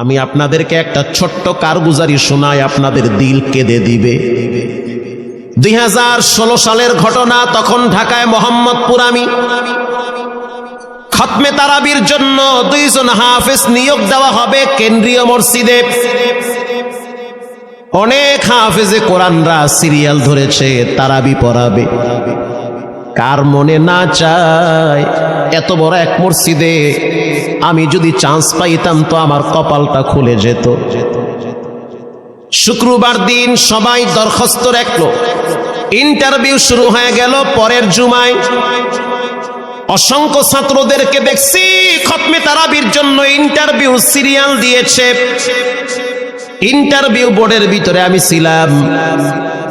আমি আপনাদেরকে একটা ছোট্ট কারগুজারি শোনাই, আপনাদের দিল কেঁদে দিবে। 2016 সালের ঘটনা। তখন ঢাকায় মোহাম্মদপুর আমি খতমে তারাবির জন্য 2 জন হাফেজ নিয়োগ দেওয়া হবে কেন্দ্রীয় মসজিদে। অনেক হাফেজে কোরআনরা সিরিয়াল ধরেছে, তারাবি পড়াবে। কার মনে না চায় এত বড় এক মসজিদে আমি যদি চান্স পাইতাম তো আমার কপালটা খুলে যেত। শুক্রবার দিন সবাই দরখাস্ত রাখলো, ইন্টারভিউ শুরু হয়ে গেল। পরের জুমায় অসংখ্য ছাত্রদেরকে দেখছি খতমে তারাবির জন্য ইন্টারভিউ সিরিয়াল দিয়েছে। ইন্টারভিউ বোর্ডের ভিতরে আমি ছিলাম।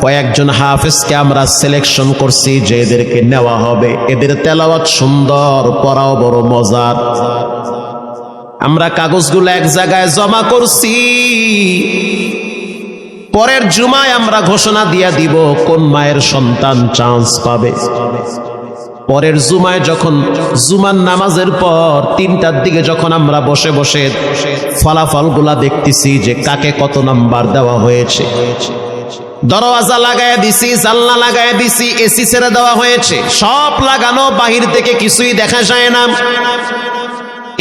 কয়েকজন হাফেজকে আমরা সিলেকশন করছি যে এদেরকে নেওয়া হবে। এদের তেলাওয়াত সুন্দর, পড়াও বড় মজার। আমরা কাগজগুলো এক জায়গায় জমা করছি। পরের জুমায় আমরা ঘোষণা দিয়ে দিব কোন মায়ের সন্তান চান্স পাবে। পরের জুমায় যখন জুমার নামাজের পর 3টার দিকে যখন আমরা বসে বসে ফলাফলগুলা দেখতেছি যে কাকে কত নাম্বার দেওয়া হয়েছে, দরওয়াজা লাগায় দিছি, জানলা লাগায় দিছি, এসি ছেড়ে দেওয়া হয়েছে, সব লাগানো, বাহির থেকে কিছুই দেখা যায় না।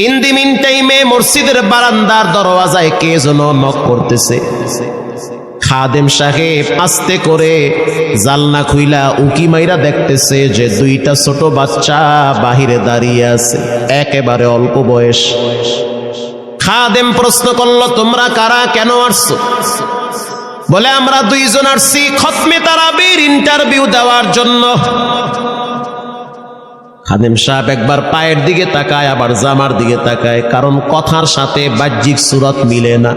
ইন দি মিন টাইমে মসজিদের বারান্দার দরওয়াজায় কে যেন নক করতেছে। খাদেম সাহেব আস্তে করে জালনা খুইলা উকি মাইরা দেখতেছে যে 2টা ছোট বাচ্চা বাহিরে দাঁড়িয়ে আছে, একেবারে অল্প বয়স। খাদেম প্রশ্ন করলো, তোমরা কারা, কেন আসছো? বলে, আমরা 2 জন আসছি খতমে তারাবির ইন্টারভিউ দেওয়ার জন্য। খাদেম সাহেব একবার পায়ের দিকে তাকায়, আবার জামার দিকে তাকায়, কারণ কথার সাথে বাহ্যিক সুরত মিলে না।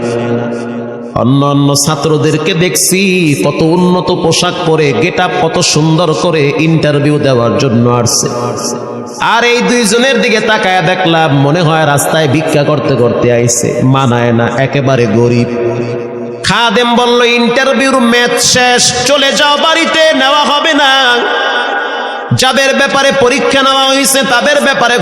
অন্য অন্য ছাত্রদেরকে দেখছি কত উন্নত পোশাক পরে, গেট আপ কত সুন্দর করে ইন্টারভিউ দেওয়ার জন্য আসছে। আর এই 2 জনের দিকে তাকায় দেখলাম মনে হয় রাস্তায় ভিক্ষা করতে করতে আইছে, মানায় না, একেবারে গরিব। খাদেম বলল, ইন্টারভিউর ম্যাচ শেষ, চলে যাও বাড়িতে, নেওয়া হবে না। যাদের ব্যাপারে পরীক্ষা নেওয়া হয়েছে তাদের ব্যাপারে